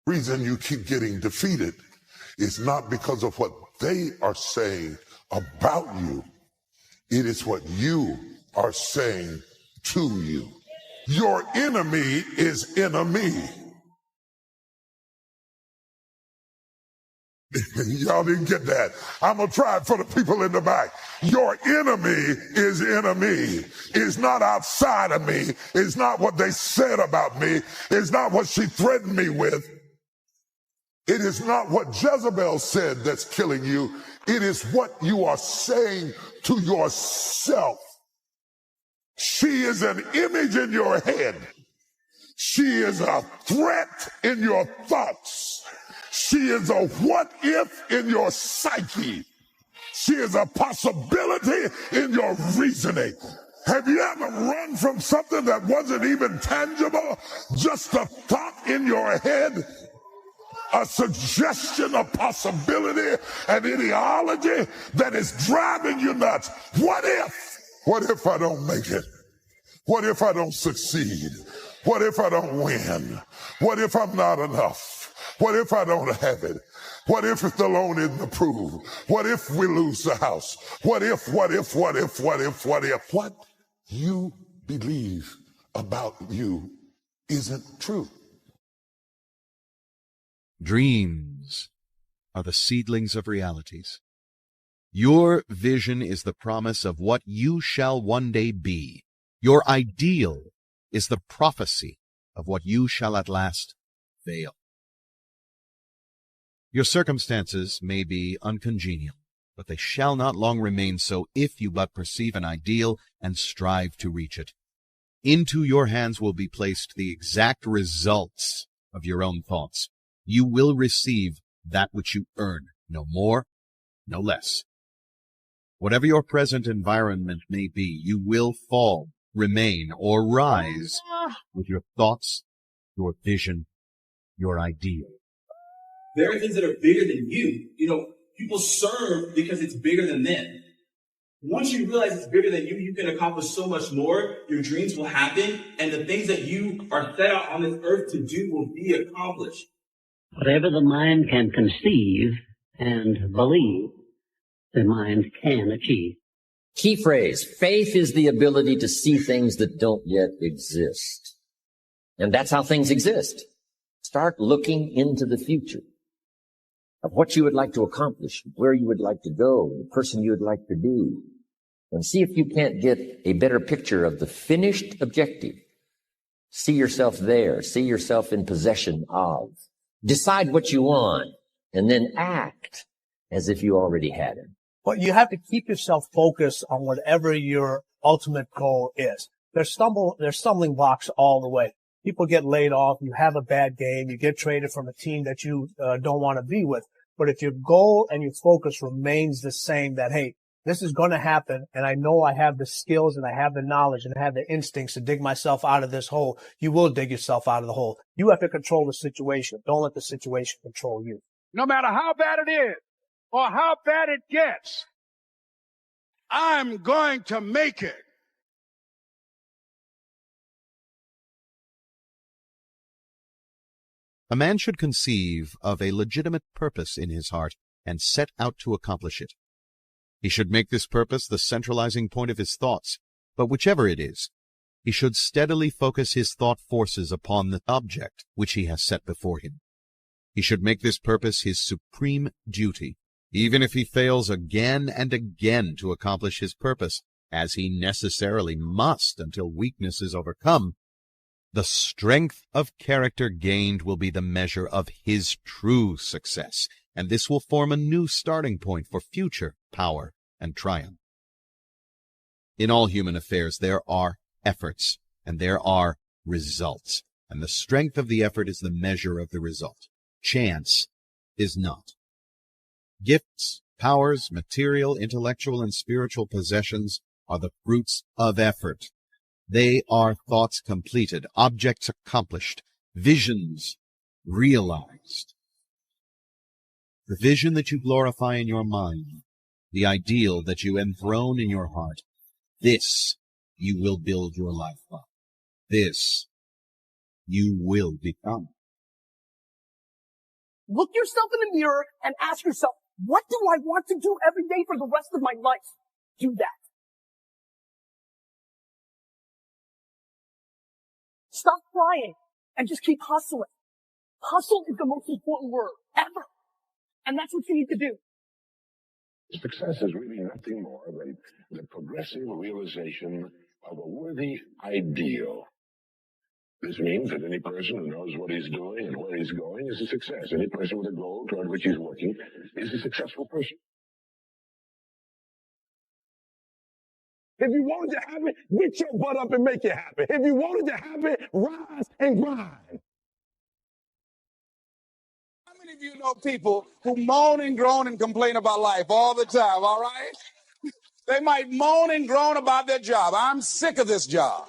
Reason you keep getting defeated is not because of what they are saying about you. It is what you are saying to you. Your enemy is enemy. Y'all didn't get that. I'm going to try it for the people in the back. Your enemy is enemy. It's not outside of me. It's not what they said about me. It's not what she threatened me with. It is not what Jezebel said that's killing you. It is what you are saying to yourself. She is an image in your head. She is a threat in your thoughts. She is a what if in your psyche. She is a possibility in your reasoning. Have you ever run from something that wasn't even tangible? Just a thought in your head? A suggestion, a possibility, an ideology that is driving you nuts. What if? What if I don't make it? What if I don't succeed? What if I don't win? What if I'm not enough? What if I don't have it? What if the loan isn't approved? What if we lose the house? What if? What you believe about you isn't true. Dreams are the seedlings of realities. Your vision is the promise of what you shall one day be. Your ideal is the prophecy of what you shall at last veil. Your circumstances may be uncongenial, but they shall not long remain so if you but perceive an ideal and strive to reach it. Into your hands will be placed the exact results of your own thoughts. You will receive that which you earn, no more, no less. Whatever your present environment may be, you will fall, remain, or rise with your thoughts, your vision, your ideal. There are things that are bigger than you. You know, people serve because it's bigger than them. Once you realize it's bigger than you, you can accomplish so much more. Your dreams will happen, and the things that you are set out on this earth to do will be accomplished. Whatever the mind can conceive and believe, the mind can achieve. Key phrase, faith is the ability to see things that don't yet exist. And that's how things exist. Start looking into the future of what you would like to accomplish, where you would like to go, the person you would like to be, and see if you can't get a better picture of the finished objective. See yourself there. See yourself in possession of. Decide what you want, and then act as if you already had it. But you have to keep yourself focused on whatever your ultimate goal is. There's stumbling blocks all the way. People get laid off. You have a bad game. You get traded from a team that you don't want to be with. But if your goal and your focus remains the same, that, hey, this is going to happen, and I know I have the skills and I have the knowledge and I have the instincts to dig myself out of this hole, you will dig yourself out of the hole. You have to control the situation. Don't let the situation control you. No matter how bad it is or how bad it gets, I'm going to make it. A man should conceive of a legitimate purpose in his heart and set out to accomplish it. He should make this purpose the centralizing point of his thoughts, but whichever it is, he should steadily focus his thought forces upon the object which he has set before him. He should make this purpose his supreme duty, even if he fails again and again to accomplish his purpose, as he necessarily must until weakness is overcome. The strength of character gained will be the measure of his true success, and this will form a new starting point for future power and triumph. In all human affairs, there are efforts, and there are results, and the strength of the effort is the measure of the result. Chance is not. Gifts, powers, material, intellectual, and spiritual possessions are the fruits of effort. They are thoughts completed, objects accomplished, visions realized. The vision that you glorify in your mind, the ideal that you enthrone in your heart, this you will build your life on. This you will become. Look yourself in the mirror and ask yourself, what do I want to do every day for the rest of my life? Do that. Stop crying and just keep hustling. Hustle is the most important word ever. And that's what you need to do. Success is really nothing more than the progressive realization of a worthy ideal. This means that any person who knows what he's doing and where he's going is a success. Any person with a goal toward which he's working is a successful person. If you want it to happen, get your butt up and make it happen. If you want it to happen, rise and grind. How many of you know people who moan and groan and complain about life all the time, all right? They might moan and groan about their job. I'm sick of this job.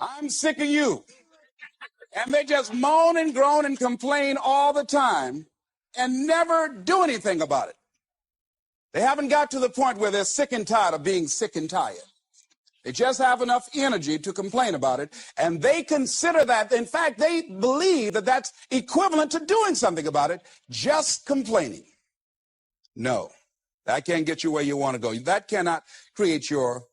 I'm sick of you. And they just moan and groan and complain all the time and never do anything about it. They haven't got to the point where they're sick and tired of being sick and tired. They just have enough energy to complain about it, and they consider that, in fact, they believe that that's equivalent to doing something about it, just complaining. No, that can't get you where you want to go. That cannot create your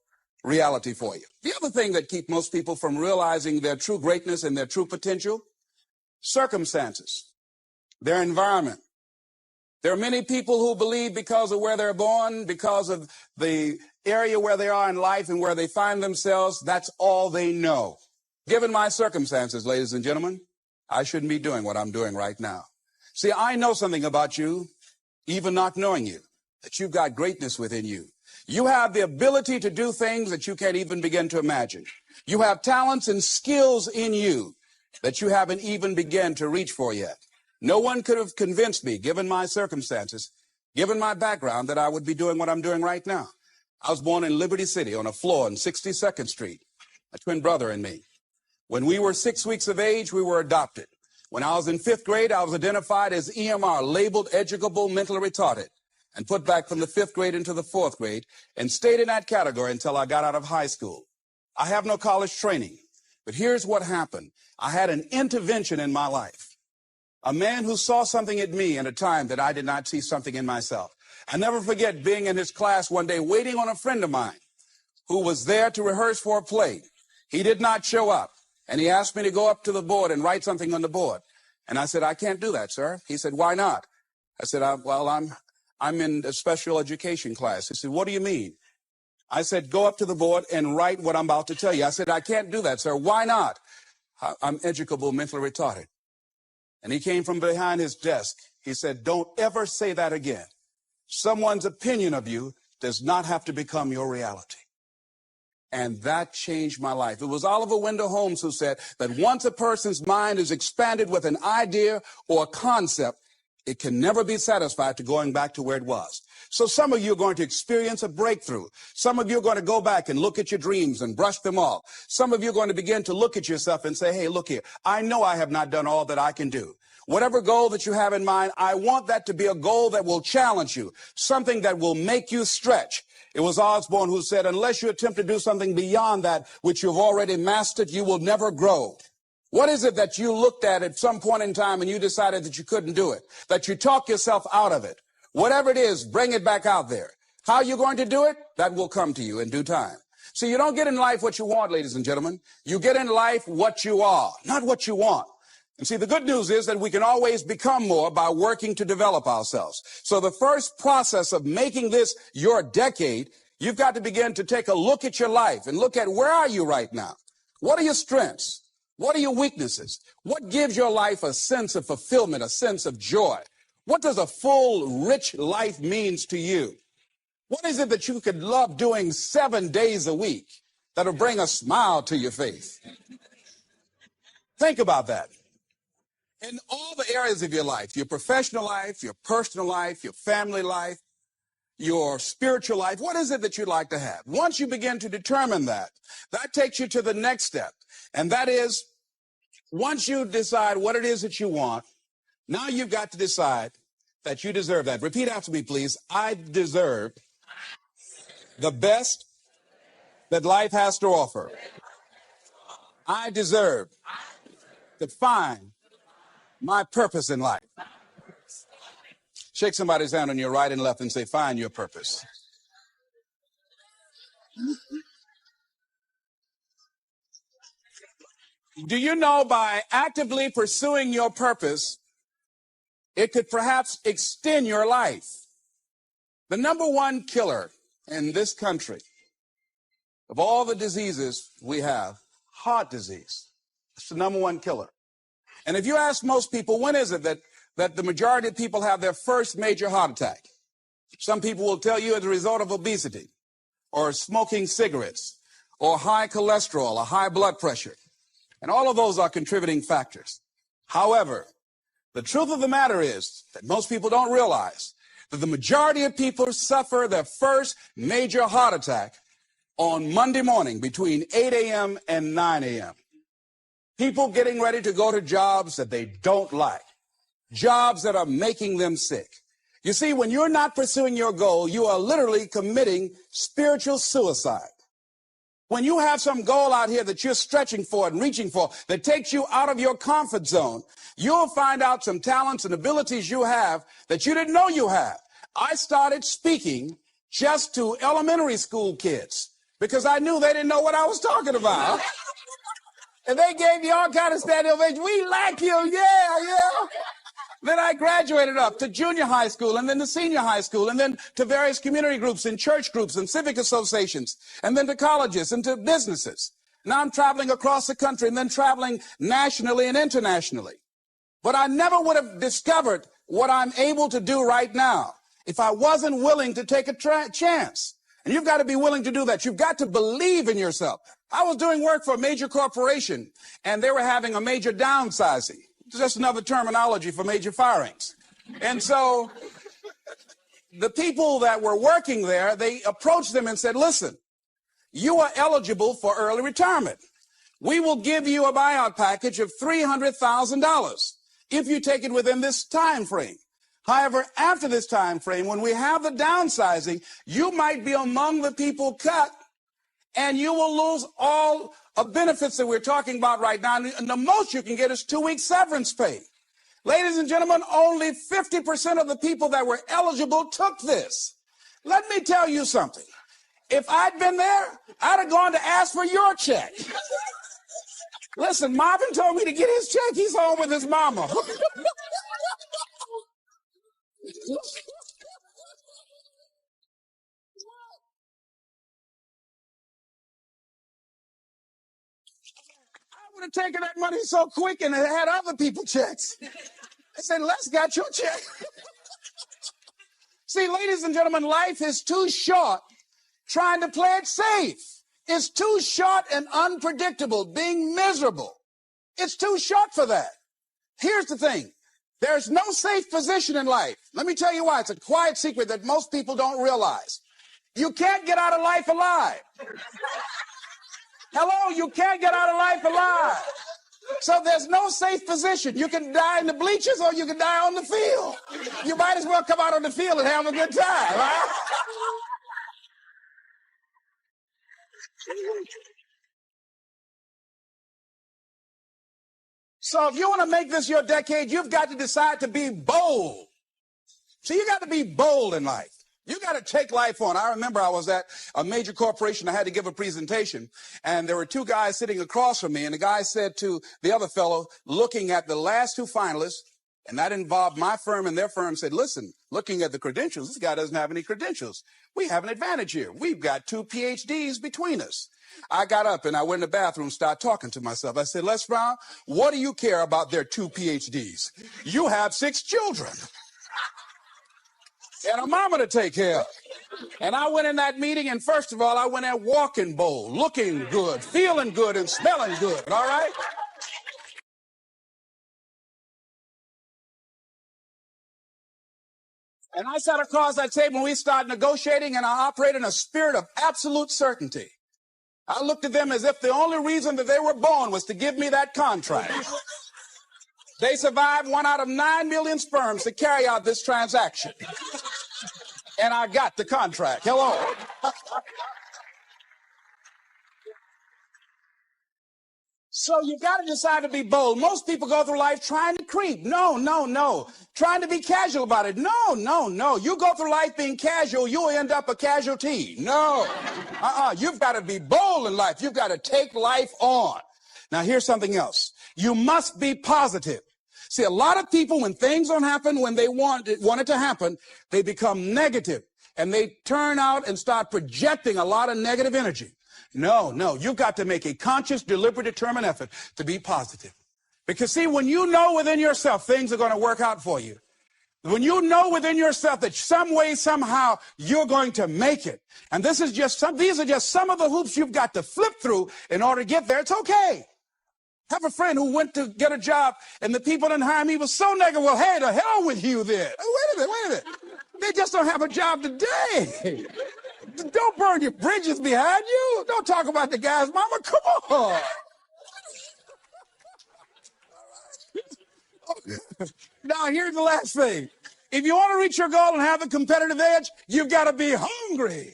reality for you. The other thing that keeps most people from realizing their true greatness and their true potential, circumstances, their environment. There are many people who believe because of where they're born, because of the area where they are in life and where they find themselves, that's all they know. Given my circumstances, ladies and gentlemen, I shouldn't be doing what I'm doing right now. See, I know something about you, even not knowing you, that you've got greatness within you. You have the ability to do things that you can't even begin to imagine. You have talents and skills in you that you haven't even begun to reach for yet. No one could have convinced me, given my circumstances, given my background, that I would be doing what I'm doing right now. I was born in Liberty City on a floor on 62nd Street, a twin brother and me. When we were 6 weeks of age, we were adopted. When I was in 5th grade, I was identified as EMR, labeled educable mentally retarded, and put back from the 5th grade into the 4th grade, and stayed in that category until I got out of high school. I have no college training, but here's what happened. I had an intervention in my life. A man who saw something in me at a time that I did not see something in myself. I never forget being in his class one day waiting on a friend of mine who was there to rehearse for a play. He did not show up, and he asked me to go up to the board and write something on the board. And I said, I can't do that, sir. He said, why not? I said, I'm in a special education class. He said, what do you mean? I said, go up to the board and write what I'm about to tell you. I said, I can't do that, sir. Why not? I'm educable mentally retarded. And he came from behind his desk. He said, don't ever say that again. Someone's opinion of you does not have to become your reality. And that changed my life. It was Oliver Wendell Holmes who said that once a person's mind is expanded with an idea or a concept, it can never be satisfied to going back to where it was. So some of you are going to experience a breakthrough. Some of you are going to go back and look at your dreams and brush them off. Some of you are going to begin to look at yourself and say, hey, look here, I know I have not done all that I can do. Whatever goal that you have in mind, I want that to be a goal that will challenge you, something that will make you stretch. It was Osborne who said, unless you attempt to do something beyond that which you've already mastered, you will never grow. What is it that you looked at some point in time and you decided that you couldn't do it, that you talk yourself out of it? Whatever it is, bring it back out there. How are you going to do it? That will come to you in due time. See, you don't get in life what you want, ladies and gentlemen. You get in life what you are, not what you want. And see, the good news is that we can always become more by working to develop ourselves. So the first process of making this your decade, you've got to begin to take a look at your life and look at where are you right now? What are your strengths? What are your weaknesses? What gives your life a sense of fulfillment, a sense of joy? What does a full, rich life means to you? What is it that you could love doing 7 days a week that'll bring a smile to your face? Think about that. In all the areas of your life, your professional life, your personal life, your family life, your spiritual life, what is it that you'd like to have? Once you begin to determine that, that takes you to the next step. And that is, once you decide what it is that you want, now you've got to decide that you deserve that. Repeat after me, please. I deserve the best that life has to offer. I deserve to find my purpose in life. Shake somebody's hand on your right and left and say, find your purpose. Do you know by actively pursuing your purpose, it could perhaps extend your life? The number one killer in this country of all the diseases we have, heart disease. It's the number one killer. And if you ask most people, when is it that the majority of people have their first major heart attack? Some people will tell you as a result of obesity or smoking cigarettes or high cholesterol or high blood pressure. And all of those are contributing factors. However, the truth of the matter is that most people don't realize that the majority of people suffer their first major heart attack on Monday morning between 8 a.m. and 9 a.m. People getting ready to go to jobs that they don't like, jobs that are making them sick. You see, when you're not pursuing your goal, you are literally committing spiritual suicide. When you have some goal out here that you're stretching for and reaching for that takes you out of your comfort zone, you'll find out some talents and abilities you have that you didn't know you have. I started speaking just to elementary school kids because I knew they didn't know what I was talking about. And they gave me all kind of standing ovation. We like you, yeah. Then I graduated up to junior high school and then to senior high school and then to various community groups and church groups and civic associations and then to colleges and to businesses. Now I'm traveling across the country and then traveling nationally and internationally. But I never would have discovered what I'm able to do right now if I wasn't willing to take a chance. And you've got to be willing to do that. You've got to believe in yourself. I was doing work for a major corporation and they were having a major downsizing. Just another terminology for major firings. And so the people that were working there, they approached them and said, listen, you are eligible for early retirement. We will give you a buyout package of $300,000 if you take it within this time frame. However, after this time frame, when we have the downsizing, you might be among the people cut and you will lose all of benefits that we're talking about right now. And the most you can get is 2 weeks severance pay. Ladies and gentlemen, only 50% of the people that were eligible took this. Let me tell you something. If I'd been there, I'd have gone to ask for your check. Listen, Marvin told me to get his check. He's home with his mama. I would have taken that money so quick and it had other people checks. I said, Les got your check. See, ladies and gentlemen, life is too short trying to play it safe. It's too short and unpredictable, being miserable. It's too short for that. Here's the thing. There's no safe position in life. Let me tell you why. It's a quiet secret that most people don't realize. You can't get out of life alive. Hello, you can't get out of life alive. So there's no safe position. You can die in the bleachers or you can die on the field. You might as well come out on the field and have a good time, right? So if you want to make this your decade, you've got to decide to be bold. So you got to be bold in life. You got to take life on. I remember I was at a major corporation. I had to give a presentation, and there were two guys sitting across from me, and the guy said to the other fellow, looking at the last two finalists, and that involved my firm and their firm, said, listen, looking at the credentials, this guy doesn't have any credentials. We have an advantage here. We've got 2 PhDs between us. I got up and I went in the bathroom and started talking to myself. I said, Les Brown, what do you care about their 2 PhDs? You have 6 children and a mama to take care of. And I went in that meeting, and first of all, I went there walking bold, looking good, feeling good, and smelling good, all right? And I sat across that table and we started negotiating, and I operated in a spirit of absolute certainty. I looked at them as if the only reason that they were born was to give me that contract. They survived 1 out of 9 million sperms to carry out this transaction. And I got the contract. Hello. So you got to decide to be bold. Most people go through life trying to creep. No, no, no. Trying to be casual about it. No, no, no. You go through life being casual, you'll end up a casualty. No. You've got to be bold in life. You've got to take life on. Now, here's something else. You must be positive. See, a lot of people, when things don't happen when they want it to happen, they become negative, and they turn out and start projecting a lot of negative energy. No, no, you've got to make a conscious, deliberate, determined effort to be positive. Because see, when you know within yourself things are going to work out for you, when you know within yourself that some way, somehow, you're going to make it, and these are just some of the hoops you've got to flip through in order to get there, it's okay. Have a friend who went to get a job, and the people didn't hire him. He was so negative. Well, hey, the hell with you then. Wait a minute. They just don't have a job today. Don't burn your bridges behind you. Don't talk about the guy's mama. Come on. Now, here's the last thing. If you want to reach your goal and have a competitive edge, you've got to be hungry.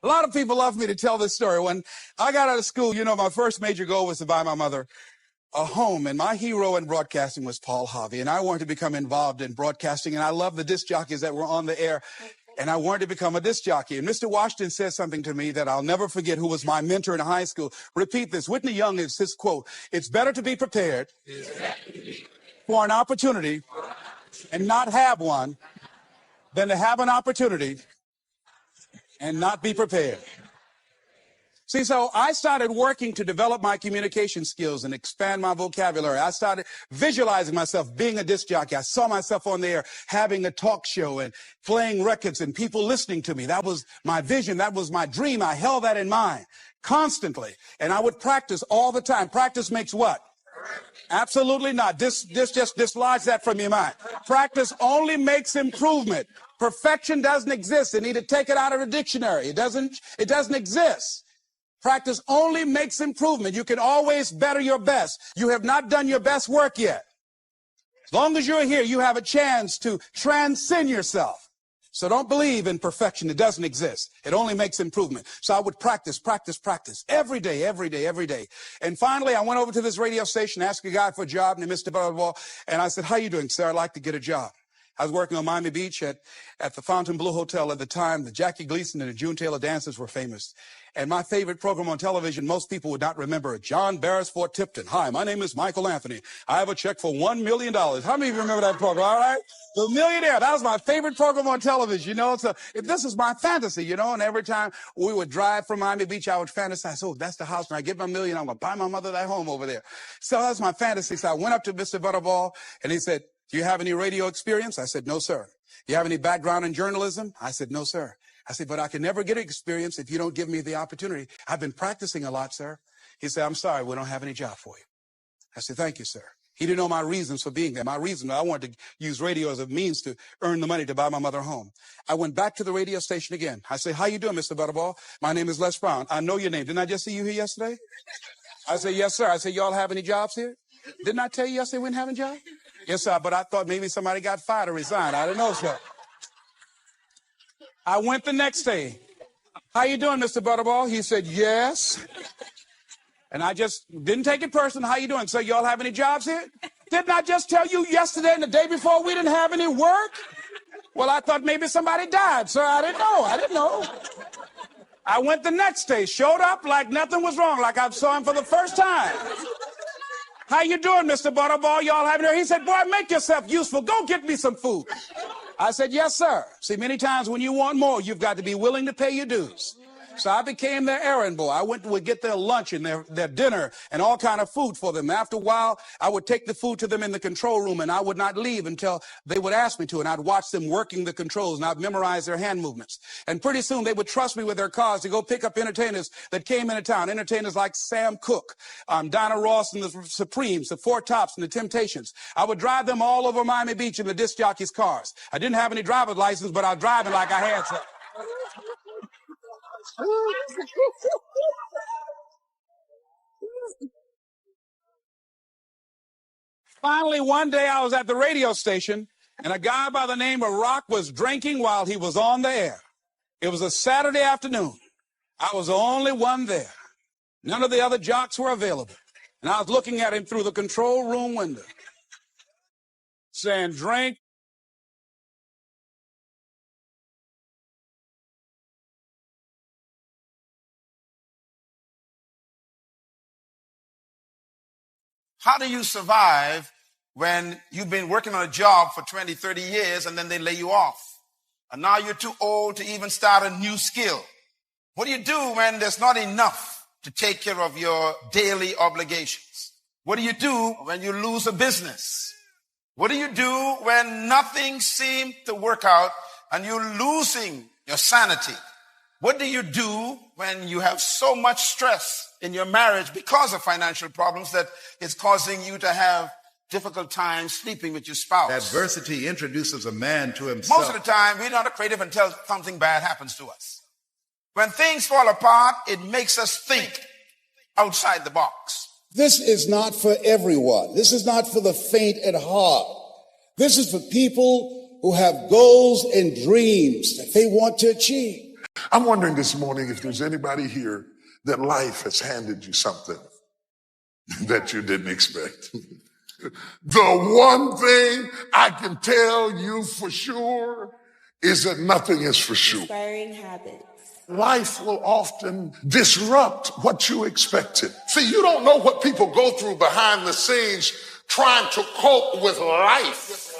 A lot of people love me to tell this story. When I got out of school, my first major goal was to buy my mother a home, and my hero in broadcasting was Paul Harvey, and I wanted to become involved in broadcasting, and I loved the disc jockeys that were on the air, and I wanted to become a disc jockey. And Mr. Washington said something to me that I'll never forget, who was my mentor in high school. Repeat this. Whitney Young is his quote. It's better to be prepared for an opportunity and not have one than to have an opportunity and not be prepared. See, so I started working to develop my communication skills and expand my vocabulary. I started visualizing myself being a disc jockey. I saw myself on the air having a talk show and playing records and people listening to me. That was my vision. That was my dream. I held that in mind constantly. And I would practice all the time. Practice makes what? Absolutely not. Just dislodge that from your mind. Practice only makes improvement. Perfection doesn't exist. They need to take it out of the dictionary. It doesn't exist. Practice only makes improvement. You can always better your best. You have not done your best work yet. As long as you're here, you have a chance to transcend yourself. So don't believe in perfection. It doesn't exist. It only makes improvement. So I would practice every day. And finally, I went over to this radio station, asked a guy for a job named Mr. Butterball, and I said, how you doing, sir? I'd like to get a job. I was working on Miami Beach at the Fontainebleau Hotel at the time. The Jackie Gleason and the June Taylor dances were famous. And my favorite program on television, most people would not remember it. John Beresford Tipton. Hi, my name is Michael Anthony. I have a check for $1 million. How many of you remember that program? All right. The Millionaire. That was my favorite program on television, So this is my fantasy, and every time we would drive from Miami Beach, I would fantasize, oh, that's the house. When I get my million, I'm going to buy my mother that home over there. So that's my fantasy. So I went up to Mr. Butterball, and he said, do you have any radio experience? I said, no, sir. Do you have any background in journalism? I said, no, sir. I said, but I can never get experience if you don't give me the opportunity. I've been practicing a lot, sir. He said, I'm sorry, we don't have any job for you. I said, thank you, sir. He didn't know my reasons for being there. My reason, I wanted to use radio as a means to earn the money to buy my mother a home. I went back to the radio station again. I said, how you doing, Mr. Butterball? My name is Les Brown. I know your name. Didn't I just see you here yesterday? I said, yes, sir. I said, y'all have any jobs here? Didn't I tell you yesterday we didn't have any jobs? Yes, sir, but I thought maybe somebody got fired or resigned. I didn't know, sir. I went the next day. How you doing, Mr. Butterball? He said, yes. And I just didn't take it personal. How you doing? So y'all have any jobs here? Didn't I just tell you yesterday and the day before we didn't have any work? Well, I thought maybe somebody died, sir. I didn't know. I went the next day, showed up like nothing was wrong, like I saw him for the first time. How you doing, Mr. Butterball? Y'all having it? He said, boy, make yourself useful. Go get me some food. I said, yes, sir. See, many times when you want more, you've got to be willing to pay your dues. So I became their errand boy. I would get their lunch and their dinner and all kind of food for them. After a while, I would take the food to them in the control room, and I would not leave until they would ask me to, and I'd watch them working the controls, and I'd memorize their hand movements. And pretty soon, they would trust me with their cars to go pick up entertainers that came into town, entertainers like Sam Cooke, Donna Ross and the Supremes, the Four Tops and the Temptations. I would drive them all over Miami Beach in the disc jockeys' cars. I didn't have any driver's license, but I was driving like I had some. Finally, one day I was at the radio station, and a guy by the name of Rock was drinking while he was on the air. It was a Saturday afternoon. I was the only one there. None of the other jocks were available. And I was looking at him through the control room window, saying, drink. How do you survive when you've been working on a job for 20, 30 years and then they lay you off? And now you're too old to even start a new skill. What do you do when there's not enough to take care of your daily obligations? What do you do when you lose a business? What do you do when nothing seems to work out and you're losing your sanity? What do you do when you have so much stress in your marriage because of financial problems that it's causing you to have difficult times sleeping with your spouse? Adversity introduces a man to himself. Most of the time, we're not creative until something bad happens to us. When things fall apart, it makes us think outside the box. This is not for everyone. This is not for the faint at heart. This is for people who have goals and dreams that they want to achieve. I'm wondering this morning if there's anybody here that life has handed you something that you didn't expect. The one thing I can tell you for sure is that nothing is for sure. Inspiring habits. Life will often disrupt what you expected. See, you don't know what people go through behind the scenes trying to cope with life.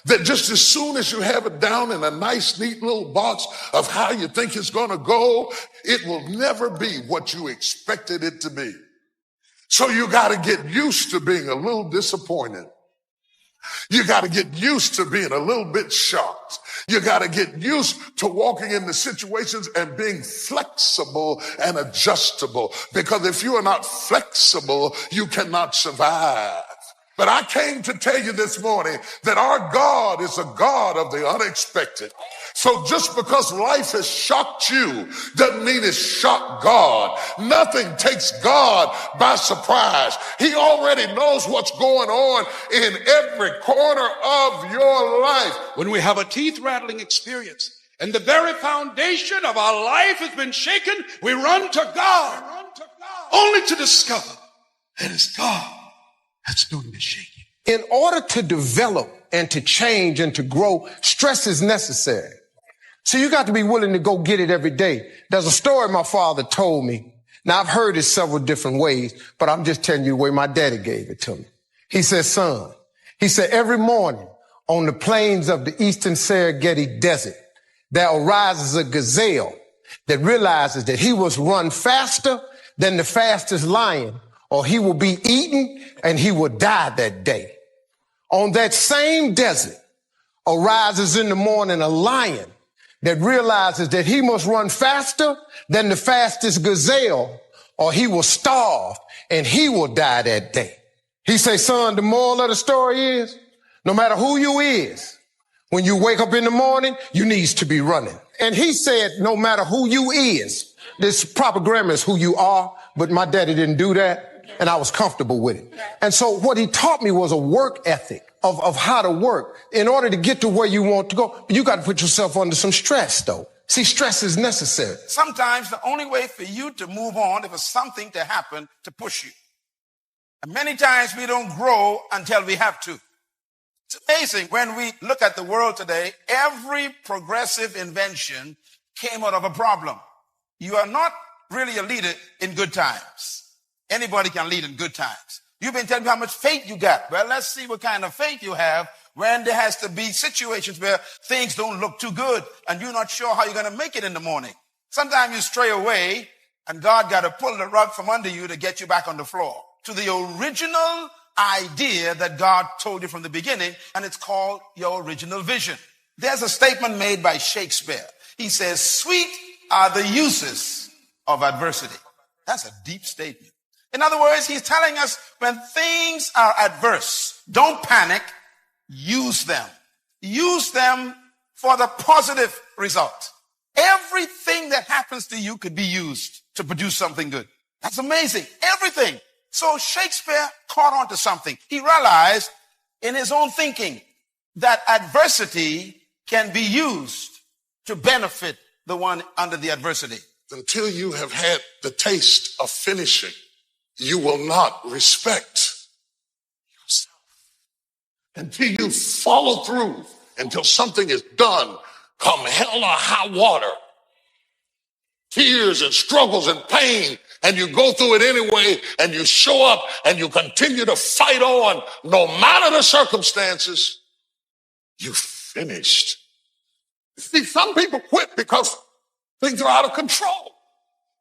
That just as soon as you have it down in a nice, neat little box of how you think it's going to go, it will never be what you expected it to be. So you got to get used to being a little disappointed. You got to get used to being a little bit shocked. You got to get used to walking into situations and being flexible and adjustable. Because if you are not flexible, you cannot survive. But I came to tell you this morning that our God is a God of the unexpected. So just because life has shocked you doesn't mean it's shocked God. Nothing takes God by surprise. He already knows what's going on in every corner of your life. When we have a teeth-rattling experience and the very foundation of our life has been shaken, we run to God, only to discover that it's God that's doing the shaking. In order to develop and to change and to grow, stress is necessary. So you got to be willing to go get it every day. There's a story my father told me. Now, I've heard it several different ways, but I'm just telling you the way my daddy gave it to me. He said, son, he said, every morning on the plains of the eastern Serengeti Desert, there arises a gazelle that realizes that he must run faster than the fastest lion, or he will be eaten and he will die that day. On that same desert arises in the morning a lion that realizes that he must run faster than the fastest gazelle, or he will starve and he will die that day. He say, son, the moral of the story is, no matter who you is, when you wake up in the morning, you needs to be running. And he said, no matter who you is, this proper grammar is who you are, but my daddy didn't do that. And I was comfortable with it. And so what he taught me was a work ethic of how to work. In order to get to where you want to go, you got to put yourself under some stress, though. See, stress is necessary. Sometimes the only way for you to move on is for something to happen to push you. And many times we don't grow until we have to. It's amazing when we look at the world today, every progressive invention came out of a problem. You are not really a leader in good times. Anybody can lead in good times. You've been telling me how much faith you got. Well, let's see what kind of faith you have when there has to be situations where things don't look too good and you're not sure how you're going to make it in the morning. Sometimes you stray away and God got to pull the rug from under you to get you back on the floor to the original idea that God told you from the beginning, and it's called your original vision. There's a statement made by Shakespeare. He says, sweet are the uses of adversity. That's a deep statement. In other words, he's telling us when things are adverse, don't panic, use them. Use them for the positive result. Everything that happens to you could be used to produce something good. That's amazing. Everything. So Shakespeare caught on to something. He realized in his own thinking that adversity can be used to benefit the one under the adversity. Until you have had the taste of finishing, you will not respect yourself. Until you follow through, until something is done, come hell or high water, tears and struggles and pain, and you go through it anyway, and you show up and you continue to fight on no matter the circumstances, you finished. See, some people quit because things are out of control.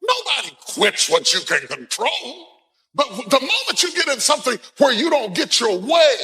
Nobody quits what you can control. But the moment you get in something where you don't get your way,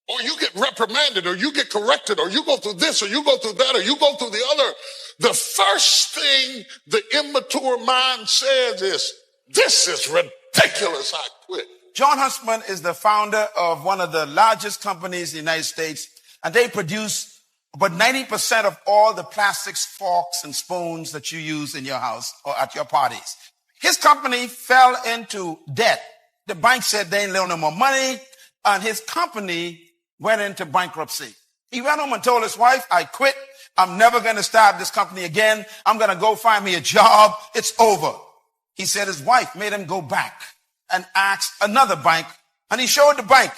or you get reprimanded, or you get corrected, or you go through this, or you go through that, or you go through the other, the first thing the immature mind says is, this is ridiculous, I quit. John Huntsman is the founder of one of the largest companies in the United States, and they produce about 90% of all the plastics, forks, and spoons that you use in your house or at your parties. His company fell into debt. The bank said they ain't loan no more money, and his company went into bankruptcy. He went home and told his wife, I quit. I'm never going to start this company again. I'm going to go find me a job. It's over. He said his wife made him go back and ask another bank, and he showed the bank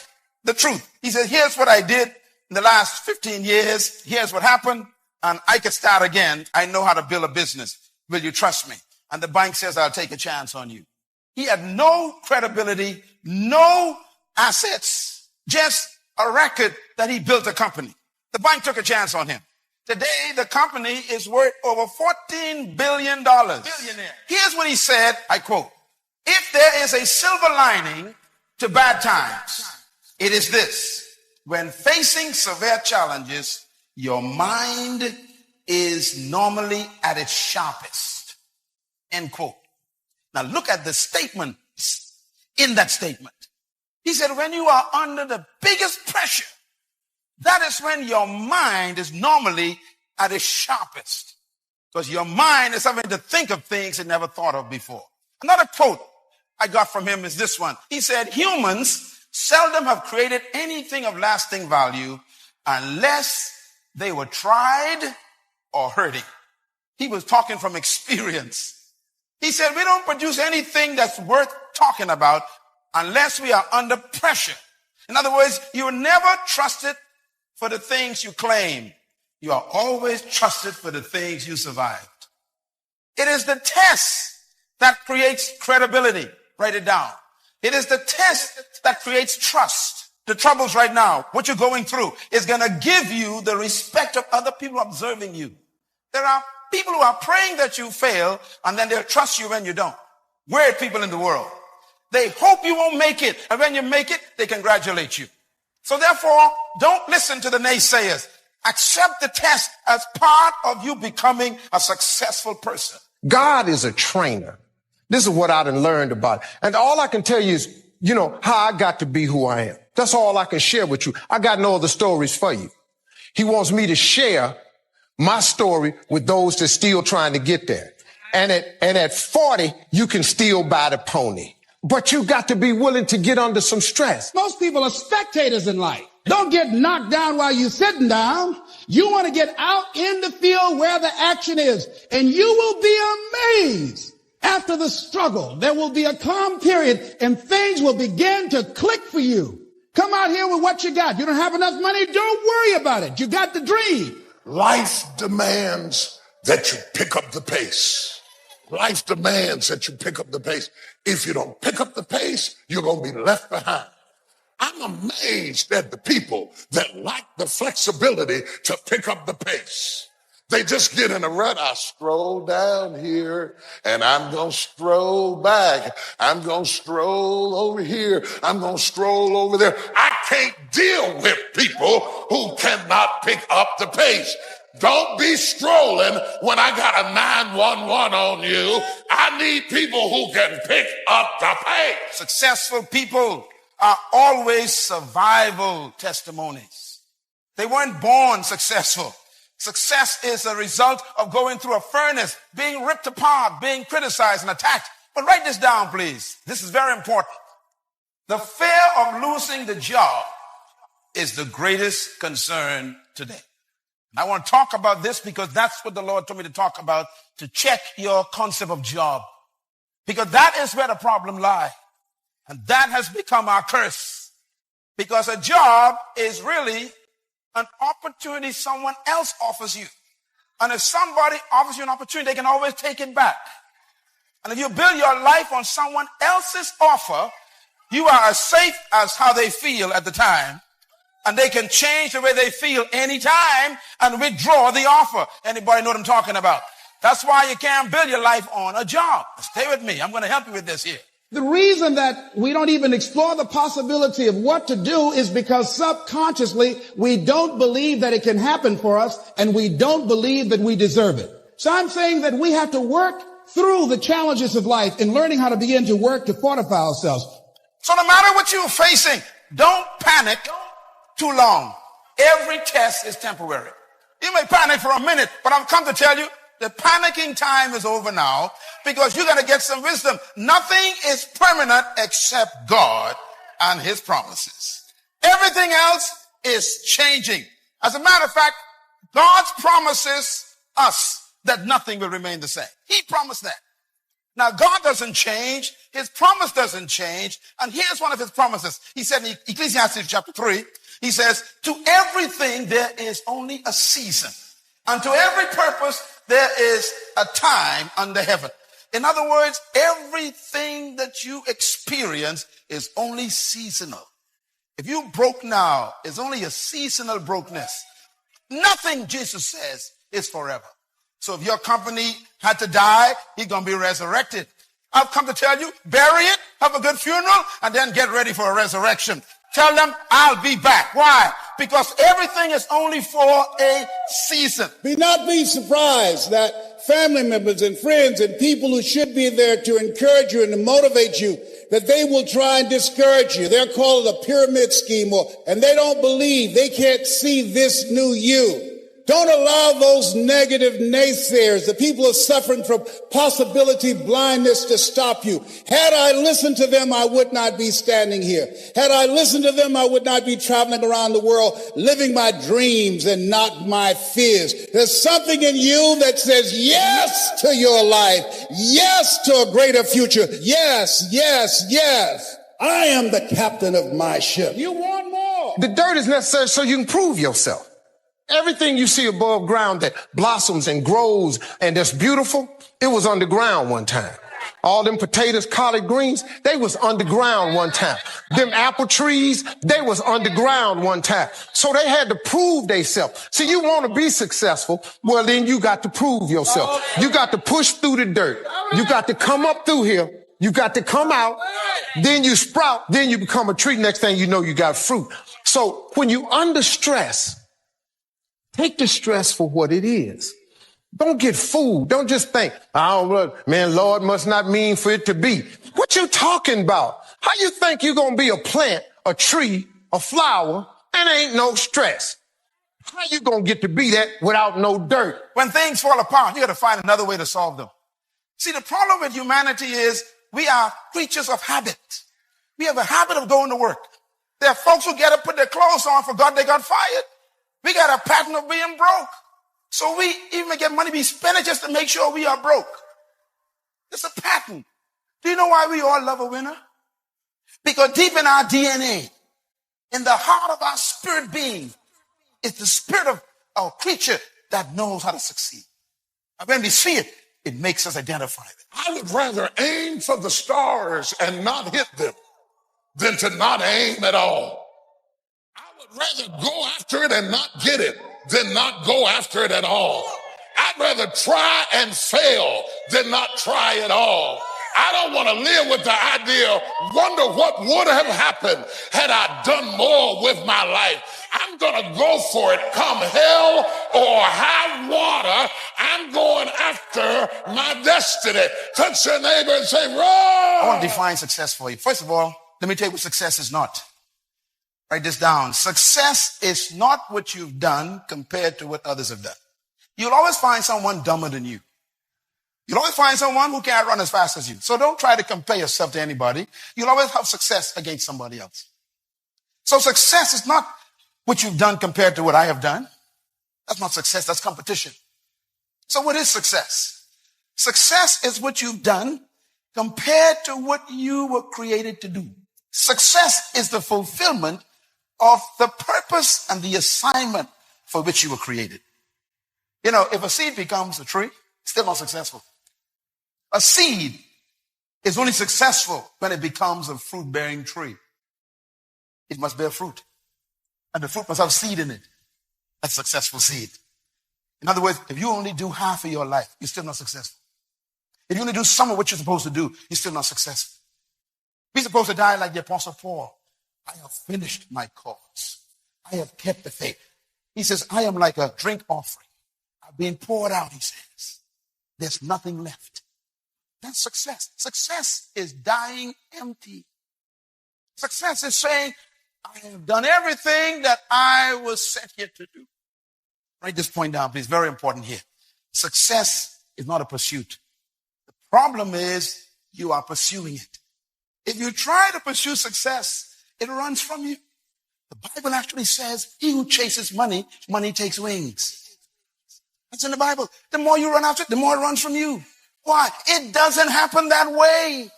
the truth. He said, here's what I did in the last 15 years. Here's what happened, and I can start again. I know how to build a business. Will you trust me? And the bank says, I'll take a chance on you. He had no credibility, no assets, just a record that he built a company. The bank took a chance on him. Today, the company is worth over $14 billion. Billionaire. Here's what he said, I quote, if there is a silver lining to bad times, it is this. When facing severe challenges, your mind is normally at its sharpest. End quote. Now look at the statements in that statement. He said, when you are under the biggest pressure, that is when your mind is normally at its sharpest. Because your mind is having to think of things it never thought of before. Another quote I got from him is this one. He said, humans seldom have created anything of lasting value unless they were tried or hurting. He was talking from experience. He said, we don't produce anything that's worth talking about unless we are under pressure. In other words, you were never trusted for the things you claim. You are always trusted for the things you survived. It is the test that creates credibility. Write it down. It is the test that creates trust. The troubles right now, what you're going through, is going to give you the respect of other people observing you. There are people who are praying that you fail, and then they'll trust you when you don't. Weird people in the world. They hope you won't make it, and when you make it, they congratulate you. So therefore, don't listen to the naysayers. Accept the test as part of you becoming a successful person. God is a trainer. This is what I done learned about. And all I can tell you is, how I got to be who I am. That's all I can share with you. I got no other stories for you. He wants me to share my story with those that's still trying to get there. And at 40, you can still buy the pony. But you got to be willing to get under some stress. Most people are spectators in life. Don't get knocked down while you're sitting down. You want to get out in the field where the action is, and you will be amazed. After the struggle, there will be a calm period, and things will begin to click for you. Come out here with what you got. You don't have enough money? Don't worry about it. You got the dream. Life demands that you pick up the pace. Life demands that you pick up the pace. If you don't pick up the pace, you're going to be left behind. I'm amazed at the people that lack the flexibility to pick up the pace. They just get in a rut. I stroll down here and I'm going to stroll back. I'm going to stroll over here. I'm going to stroll over there. I can't deal with people who cannot pick up the pace. Don't be strolling when I got a 911 on you. I need people who can pick up the pace. Successful people are always survival testimonies. They weren't born successful. Success is a result of going through a furnace, being ripped apart, being criticized and attacked. But write this down, please. This is very important. The fear of losing the job is the greatest concern today. I want to talk about this because that's what the Lord told me to talk about, to check your concept of job. Because that is where the problem lies. And that has become our curse. Because a job is really an opportunity someone else offers you. And if somebody offers you an opportunity, they can always take it back. And if you build your life on someone else's offer, you are as safe as how they feel at the time. And they can change the way they feel anytime and withdraw the offer. Anybody know what I'm talking about? That's why you can't build your life on a job. Stay with me. I'm going to help you with this here. The reason that we don't even explore the possibility of what to do is because subconsciously we don't believe that it can happen for us, and we don't believe that we deserve it. So I'm saying that we have to work through the challenges of life and learning how to begin to work to fortify ourselves. So no matter what you're facing, don't panic too long. Every test is temporary. You may panic for a minute, but I've come to tell you the panicking time is over now, because you're going to get some wisdom. Nothing is permanent except God and his promises. Everything else is changing. As a matter of fact, God promises us that nothing will remain the same. He promised that. Now, God doesn't change. His promise doesn't change. And here's one of his promises. He said in Ecclesiastes chapter 3, he says, to everything there is only a season. And to every purpose there is a time under heaven. In other words, everything that you experience is only seasonal. If you broke now, it's only a seasonal brokenness. Nothing, Jesus says, is forever. So if your company had to die, he's going to be resurrected. I've come to tell you, bury it, have a good funeral, and then get ready for a resurrection. Tell them, I'll be back. Why? Because everything is only for a season. Be not be surprised that family members and friends and people who should be there to encourage you and to motivate you, that they will try and discourage you. They're called a pyramid scheme, and they don't believe, they can't see this new you. Don't allow those negative naysayers, the people who are suffering from possibility blindness, to stop you. Had I listened to them, I would not be standing here. Had I listened to them, I would not be traveling around the world, living my dreams and not my fears. There's something in you that says yes to your life, yes to a greater future. Yes, yes, yes. I am the captain of my ship. You want more. The dirt is necessary so you can prove yourself. Everything you see above ground that blossoms and grows and that's beautiful, it was underground one time. All them potatoes, collard greens, they was underground one time. Them apple trees, they was underground one time. So they had to prove themselves. See, you want to be successful, well, then you got to prove yourself. You got to push through the dirt. You got to come up through here. You got to come out. Then you sprout. Then you become a tree. Next thing you know, you got fruit. So when you under stress, take the stress for what it is. Don't get fooled. Don't just think, man, Lord must not mean for it to be. What you talking about? How you think you're going to be a plant, a tree, a flower, and ain't no stress? How you going to get to be that without no dirt? When things fall apart, you got to find another way to solve them. See, the problem with humanity is we are creatures of habit. We have a habit of going to work. There are folks who get up, put their clothes on, forgot they got fired. We got a pattern of being broke. So we even get money, we spend it just to make sure we are broke. It's a pattern. Do you know why we all love a winner? Because deep in our DNA, in the heart of our spirit being, is the spirit of a creature that knows how to succeed. And when we see it, it makes us identify it. I would rather aim for the stars and not hit them than to not aim at all. Rather go after it and not get it than not go after it at all. I'd rather try and fail than not try at all. I don't want to live with the idea, wonder what would have happened had I done more with my life. I'm going to go for it, come hell or high water. I'm going after my destiny. Touch your neighbor and say, Rohn! I want to define success for you. First of all, let me tell you what success is not. Write this down. Success is not what you've done compared to what others have done. You'll always find someone dumber than you. You'll always find someone who can't run as fast as you. So don't try to compare yourself to anybody. You'll always have success against somebody else. So success is not what you've done compared to what I have done. That's not success, that's competition. So what is success? Success is what you've done compared to what you were created to do. Success is the fulfillment of the purpose and the assignment for which you were created. You know, if a seed becomes a tree, it's still not successful. A seed is only successful when it becomes a fruit-bearing tree. It must bear fruit. And the fruit must have seed in it. That's a successful seed. In other words, if you only do half of your life, you're still not successful. If you only do some of what you're supposed to do, you're still not successful. We're supposed to die like the Apostle Paul. I have finished my course. I have kept the faith. He says, I am like a drink offering. I've been poured out, he says. There's nothing left. That's success. Success is dying empty. Success is saying, I have done everything that I was sent here to do. Write this point down, please. Very important here. Success is not a pursuit. The problem is you are pursuing it. If you try to pursue success, it runs from you. The Bible actually says, he who chases money, money takes wings. That's in the Bible. The more you run after it, the more it runs from you. Why? It doesn't happen that way.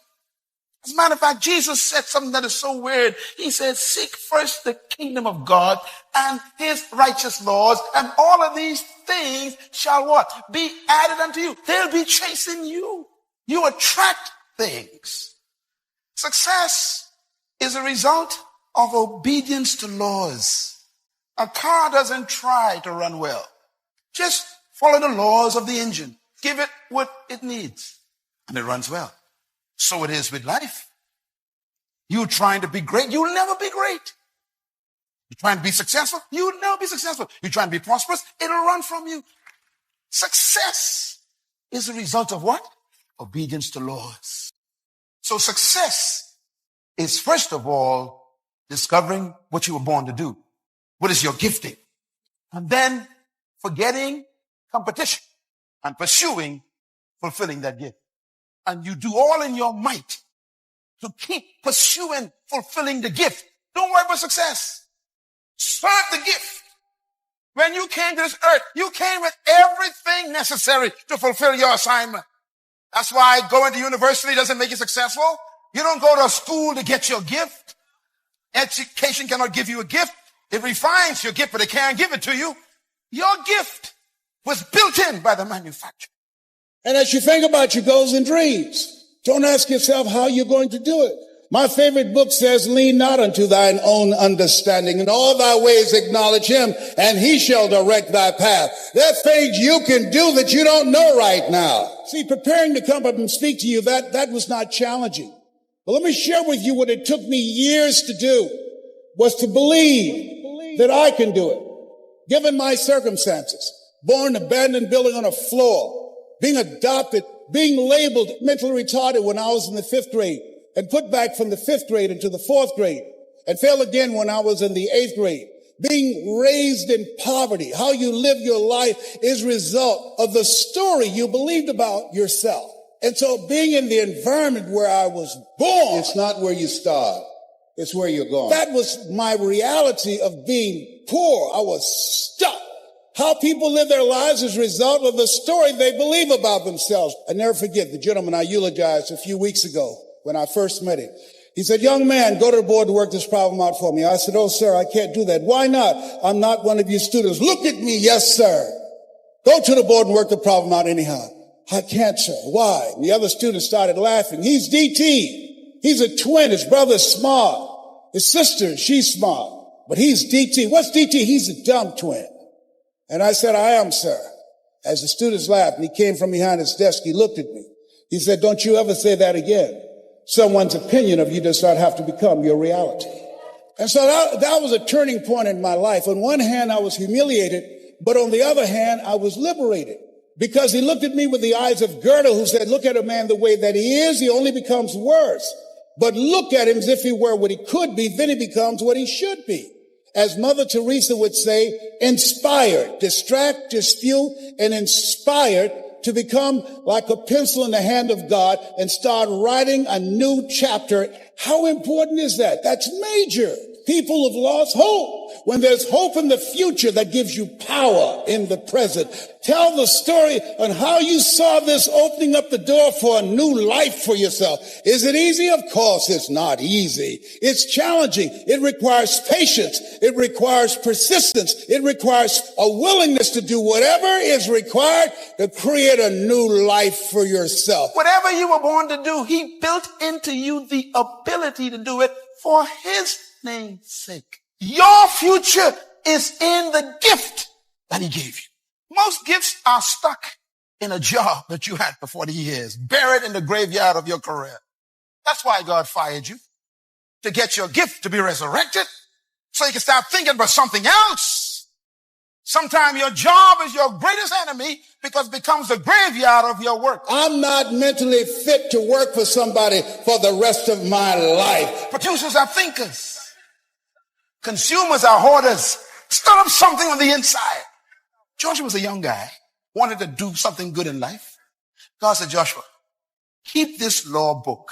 As a matter of fact, Jesus said something that is so weird. He said, seek first the kingdom of God and his righteous laws, and all of these things shall what? Be added unto you. They'll be chasing you. You attract things. Success is a result of obedience to laws. A car doesn't try to run well. Just follow the laws of the engine. Give it what it needs, and it runs well. So it is with life. You trying to be great, you'll never be great. You trying to be successful, you'll never be successful. You trying to be prosperous, it'll run from you. Success is a result of what? Obedience to laws. So success is, first of all, discovering what you were born to do. What is your gifting? And then forgetting competition and pursuing fulfilling that gift. And you do all in your might to keep pursuing fulfilling the gift. Don't worry about success. Serve the gift. When you came to this earth, you came with everything necessary to fulfill your assignment. That's why going to university doesn't make you successful. You don't go to school to get your gift. Education cannot give you a gift. It refines your gift, but it can't give it to you. Your gift was built in by the manufacturer. And as you think about your goals and dreams, don't ask yourself how you're going to do it. My favorite book says, lean not unto thine own understanding. In all thy ways acknowledge him, and he shall direct thy path. There are things you can do that you don't know right now. See, preparing to come up and speak to you, that was not challenging. But let me share with you what it took me years to do, was to believe that I can do it. Given my circumstances, born in an abandoned building on a floor, being adopted, being labeled mentally retarded when I was in the 5th grade, and put back from the 5th grade into the 4th grade, and failed again when I was in the 8th grade. Being raised in poverty, how you live your life is a result of the story you believed about yourself. And so being in the environment where I was born, it's not where you start, it's where you're going. That was my reality of being poor. I was stuck. How people live their lives is a result of the story they believe about themselves. I never forget the gentleman I eulogized a few weeks ago when I first met him. He said, young man, go to the board to work this problem out for me. I said, oh, sir, I can't do that. Why not? I'm not one of your students. Look at me. Yes, sir. Go to the board and work the problem out anyhow. I can't, sir. Why? And the other students started laughing. He's DT. He's a twin. His brother's smart. His sister, she's smart. But he's DT. What's DT? He's a dumb twin. And I said, I am, sir. As the students laughed, and he came from behind his desk, he looked at me. He said, don't you ever say that again. Someone's opinion of you does not have to become your reality. And so that was a turning point in my life. On one hand, I was humiliated, but on the other hand, I was liberated. Because he looked at me with the eyes of Goethe, who said, look at a man the way that he is, he only becomes worse. But look at him as if he were what he could be, then he becomes what he should be. As Mother Teresa would say, inspired, distract, dispute, and inspired to become like a pencil in the hand of God and start writing a new chapter. How important is that? That's major. People have lost hope. When there's hope in the future, that gives you power in the present. Tell the story on how you saw this opening up the door for a new life for yourself. Is it easy? Of course it's not easy. It's challenging. It requires patience. It requires persistence. It requires a willingness to do whatever is required to create a new life for yourself. Whatever you were born to do, he built into you the ability to do it for his name's sake. Your future is in the gift that he gave you. Most gifts are stuck in a job that you had for 40 years, buried in the graveyard of your career. That's why God fired you, to get your gift to be resurrected so you can start thinking about something else. Sometimes your job is your greatest enemy because it becomes the graveyard of your work. I'm not mentally fit to work for somebody for the rest of my life. Producers are thinkers. Consumers are hoarders. Start up something on the inside. Joshua was a young guy, wanted to do something good in life. God said, Joshua, keep this law book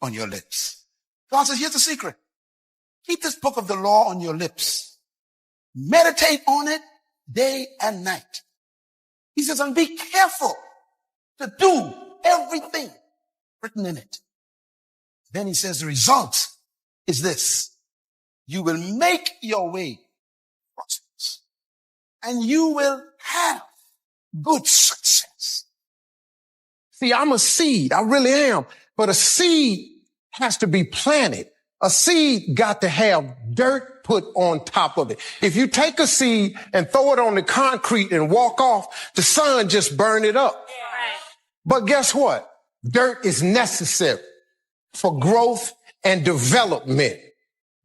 on your lips. God said, here's the secret. Keep this book of the law on your lips. Meditate on it day and night. He says, and be careful to do everything written in it. Then he says, the result is this. You will make your way prosperous and you will have good success. See, I'm a seed. I really am. But a seed has to be planted. A seed got to have dirt put on top of it. If you take a seed and throw it on the concrete and walk off, the sun just burn it up. But guess what? Dirt is necessary for growth and development.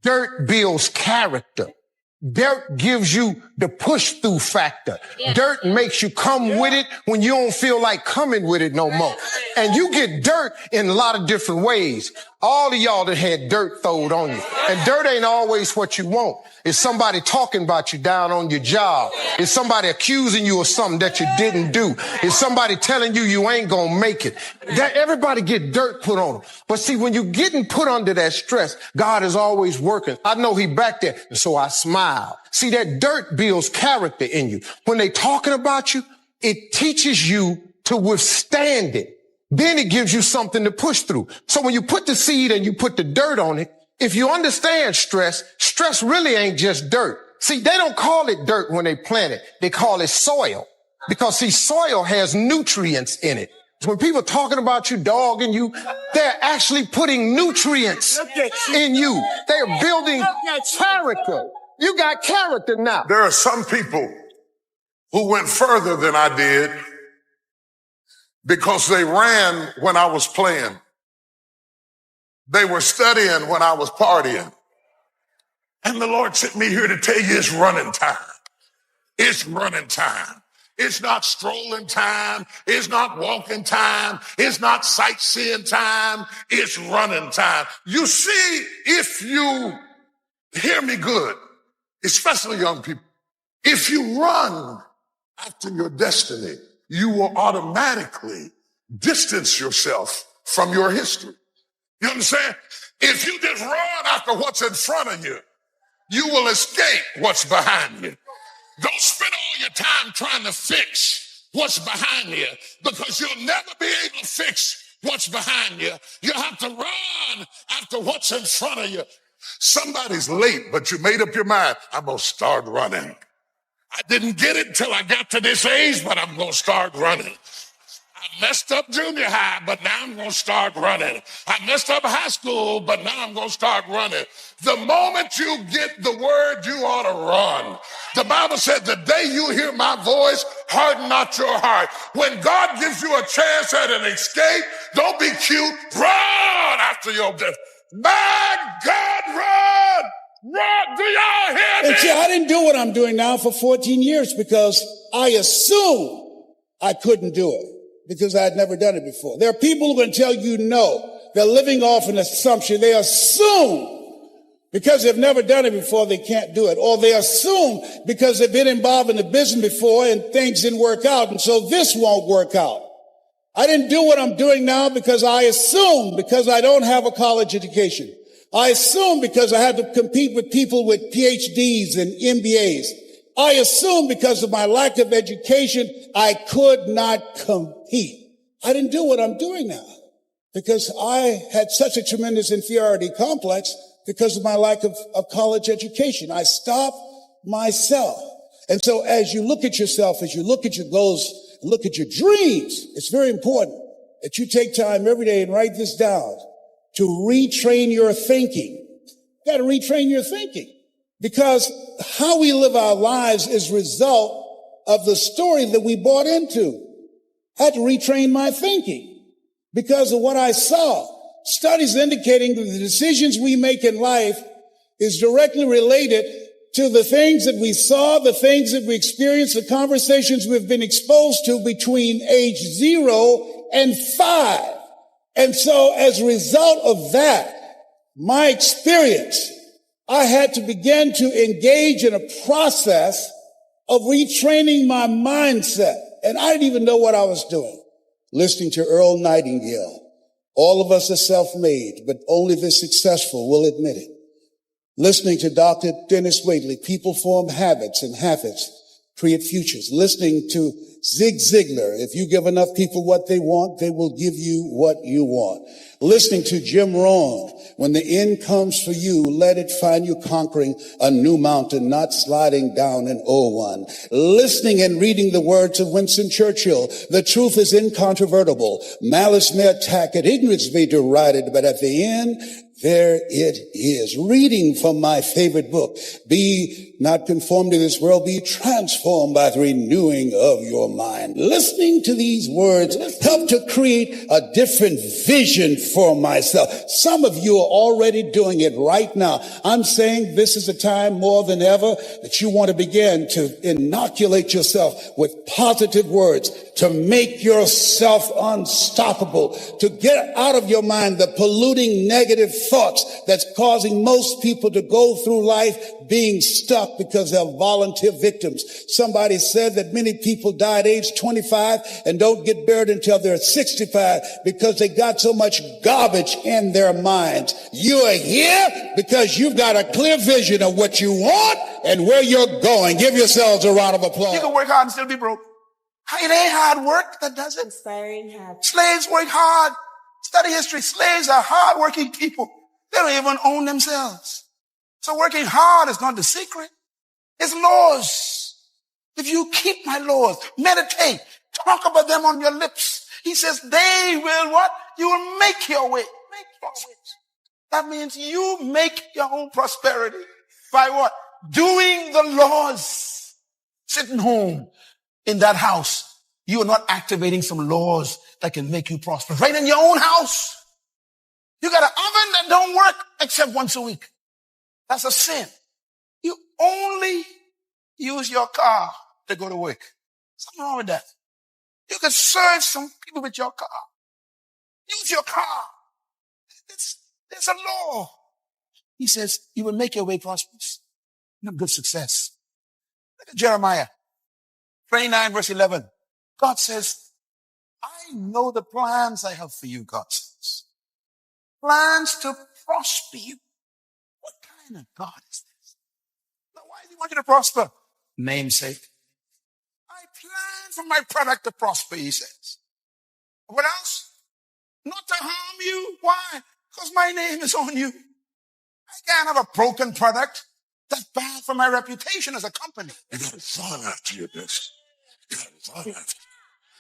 Dirt builds character. Dirt gives you the push through factor. Yeah. Dirt makes you come with it when you don't feel like coming with it no more. And you get dirt in a lot of different ways. All of y'all that had dirt thrown on you. And dirt ain't always what you want. It's somebody talking about you down on your job. It's somebody accusing you of something that you didn't do. It's somebody telling you you ain't gonna make it. That everybody get dirt put on them. But see, when you're getting put under that stress, God is always working. I know he back there, and so I smile. See, that dirt builds character in you. When they talking about you, it teaches you to withstand it. Then it gives you something to push through. So when you put the seed and you put the dirt on it, if you understand stress, stress really ain't just dirt. See, they don't call it dirt when they plant it. They call it soil. Because see, soil has nutrients in it. When people talking about you, dogging you, they're actually putting nutrients in you. They're building character. You got character now. There are some people who went further than I did because they ran when I was playing. They were studying when I was partying. And the Lord sent me here to tell you it's running time. It's running time. It's not strolling time. It's not walking time. It's not sightseeing time. It's running time. You see, if you hear me good, especially young people, if you run after your destiny, you will automatically distance yourself from your history. You understand? If you just run after what's in front of you, you will escape what's behind you. Don't spend all your time trying to fix what's behind you because you'll never be able to fix what's behind you. You have to run after what's in front of you. Somebody's late, but you made up your mind. I'm going to start running. I didn't get it until I got to this age, but I'm going to start running. I messed up junior high, but now I'm going to start running. I messed up high school, but now I'm going to start running. The moment you get the word, you ought to run. The Bible said, the day you hear my voice, harden not your heart. When God gives you a chance at an escape, don't be cute. Run after your death. My God, run! Run! Do y'all hear me? And see, I didn't do what I'm doing now for 14 years because I assumed I couldn't do it. Because I had never done it before. There are people who are going to tell you no. They're living off an assumption. They assume because they've never done it before, they can't do it. Or they assume because they've been involved in the business before and things didn't work out, and so this won't work out. I didn't do what I'm doing now because I assumed, because I don't have a college education. I assumed because I had to compete with people with PhDs and MBAs. I assumed because of my lack of education, I could not compete. I didn't do what I'm doing now because I had such a tremendous inferiority complex because of my lack of college education. I stopped myself. And so as you look at yourself, as you look at your goals, look at your dreams, it's very important that you take time every day and write this down to retrain your thinking. You got to retrain your thinking because how we live our lives is a result of the story that we bought into. I had to retrain my thinking because of what I saw. Studies indicating that the decisions we make in life is directly related to the things that we saw, the things that we experienced, the conversations we've been exposed to between age 0 and 5. And so as a result of that, my experience, I had to begin to engage in a process of retraining my mindset. And I didn't even know what I was doing. Listening to Earl Nightingale. All of us are self-made, but only the successful will admit it. Listening to Dr. Dennis Waitley, people form habits and habits create futures. Listening to Zig Ziglar, if you give enough people what they want, they will give you what you want. Listening to Jim Rohn, when the end comes for you, let it find you conquering a new mountain, not sliding down an old one. Listening and reading the words of Winston Churchill, the truth is incontrovertible. Malice may attack it, ignorance may deride it, but at the end, there it is. Reading from my favorite book, Be Not Conformed to This World, Be Transformed by the Renewing of Your Mind. Listening to these words helped to create a different vision for myself. Some of you are already doing it right now. I'm saying this is a time more than ever that you want to begin to inoculate yourself with positive words, to make yourself unstoppable, to get out of your mind the polluting negative thoughts that's causing most people to go through life being stuck because they're volunteer victims. Somebody said that many people die at age 25 and don't get buried until they're 65 because they got so much garbage in their minds. You are here because you've got a clear vision of what you want and where you're going. Give yourselves a round of applause. You can work hard and still be broke. It ain't hard work that does it. Inspiring habits. Slaves work hard. Study history. Slaves are hard-working people. They don't even own themselves. So working hard is not the secret. It's laws. If you keep my laws, meditate, talk about them on your lips. He says they will what? You will make your way. Make your way. That means you make your own prosperity. By what? Doing the laws. Sitting home in that house. You are not activating some laws that can make you prosper. Right in your own house. You got an oven that don't work except once a week. That's a sin. You only use your car to go to work. Something wrong with that. You could serve some people with your car. Use your car. There's a law. He says you will make your way prosperous. You have good success. Look at Jeremiah 29 verse 11. God says, I know the plans I have for you, God says. Plans to prosper you. What kind of God is this? Now, why does he want you to prosper? Namesake. I plan for my product to prosper, he says. What else? Not to harm you. Why? Because my name is on you. I can't have a broken product. That's bad for my reputation as a company. You got to run after your destiny. You got to run after.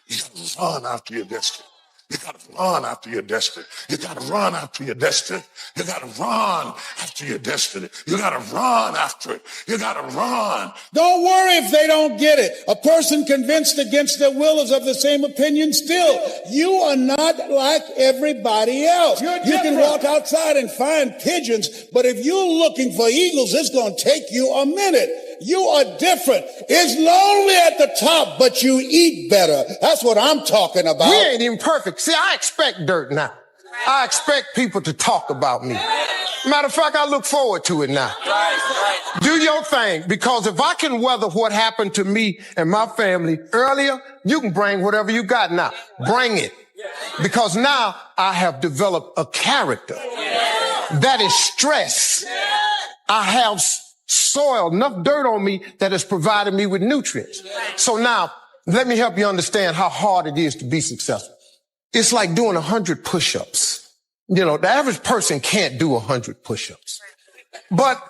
You got to run after your destiny. You got to run after your destiny. You got to run after your destiny. You got to run after your destiny. You got to run after it. You got to run. Don't worry if they don't get it. A person convinced against their will is of the same opinion still. You are not like everybody else. You can walk outside and find pigeons, but if you're looking for eagles, it's going to take you a minute. You are different. It's lonely at the top, but you eat better. That's what I'm talking about. We ain't even perfect. See, I expect dirt now. I expect people to talk about me. Matter of fact, I look forward to it now. Do your thing, because if I can weather what happened to me and my family earlier, you can bring whatever you got now. Bring it. Because now I have developed a character. That is stress. I have soil, enough dirt on me that has provided me with nutrients. So now, let me help you understand how hard it is to be successful. It's like doing 100 push-ups. You know, the average person can't do 100 push-ups. But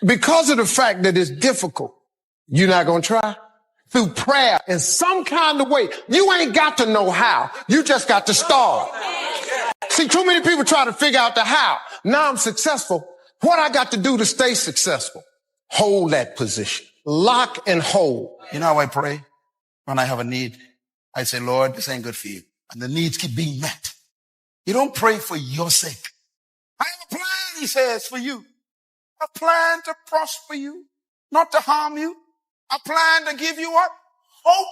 because of the fact that it's difficult, you're not going to try? Through prayer in some kind of way. You ain't got to know how. You just got to start. See, too many people try to figure out the how. Now I'm successful. What I got to do to stay successful? Hold that position. Lock and hold. You know how I pray? When I have a need, I say, Lord, this ain't good for you. And the needs keep being met. You don't pray for your sake. I have a plan, he says, for you. A plan to prosper you, not to harm you. A plan to give you what? Hope.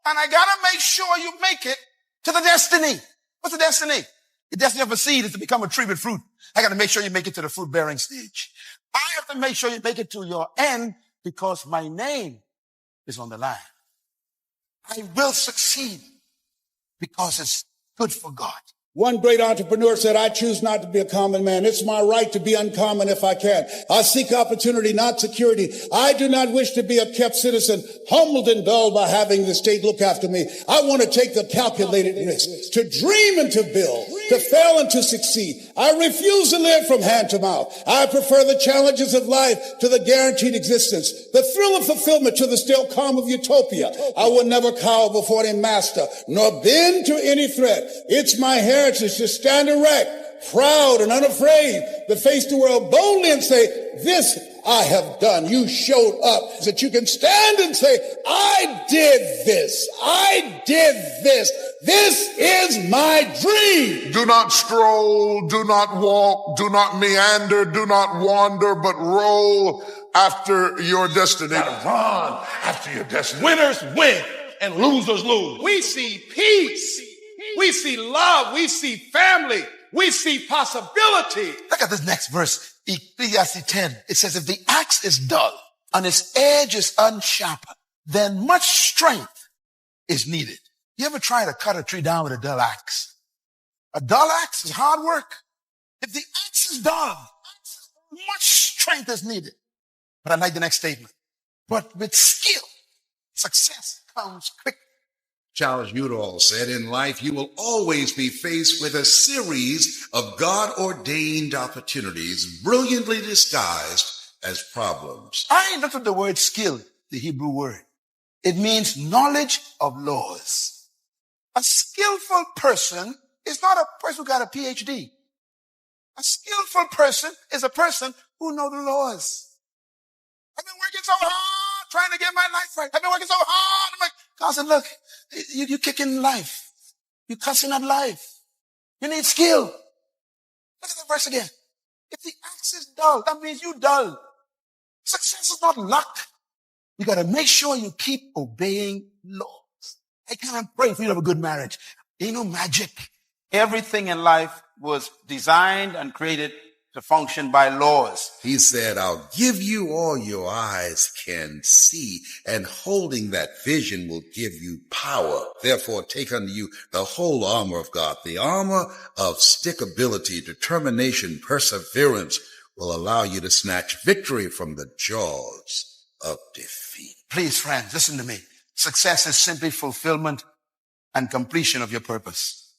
And I gotta make sure you make it to the destiny. What's the destiny? The destiny of a seed is to become a tree with fruit. I gotta make sure you make it to the fruit bearing stage. I have to make sure you make it to your end because my name is on the line. I will succeed because it's good for God. One great entrepreneur said, I choose not to be a common man. It's my right to be uncommon if I can. I seek opportunity, not security. I do not wish to be a kept citizen, humbled and dulled by having the state look after me. I want to take the calculated risk, to dream and to build, to fail and to succeed. I refuse to live from hand to mouth. I prefer the challenges of life to the guaranteed existence, the thrill of fulfillment to the still calm of utopia. I will never cower before any master, nor bend to any threat. It's my heritage to stand erect, proud and unafraid, to face the world boldly and say, this I have done. You showed up so that you can stand and say, I did this. I did this. This is my dream. Do not stroll, do not walk, do not meander, do not wander, but roll after your destiny. Gotta run after your destiny. Winners win and losers lose. We see peace. We see love. We see family. We see possibility. Look at this next verse, Ecclesiastes 10. It says, if the axe is dull and its edge is unsharpened, then much strength is needed. You ever try to cut a tree down with a dull axe? A dull axe is hard work. If the axe is dull, much strength is needed. But I like the next statement. But with skill, success comes quick. Charles Udall said, in life, you will always be faced with a series of God-ordained opportunities, brilliantly disguised as problems. I looked at the word skill, the Hebrew word. It means knowledge of laws. A skillful person is not a person who got a PhD. A skillful person is a person who knows the laws. I've been working so hard trying to get my life right. I've been working so hard. I'm like, God said, look, you kicking life. You cussing at life. You need skill. Look at the verse again. If the axe is dull, that means you dull. Success is not luck. You got to make sure you keep obeying laws. I can't pray for you to have a good marriage. Ain't no magic. Everything in life was designed and created to function by laws. He said, I'll give you all your eyes can see, and holding that vision will give you power. Therefore, take unto you the whole armor of God. The armor of stickability, determination, perseverance will allow you to snatch victory from the jaws of defeat. Please, friends, listen to me. Success is simply fulfillment and completion of your purpose.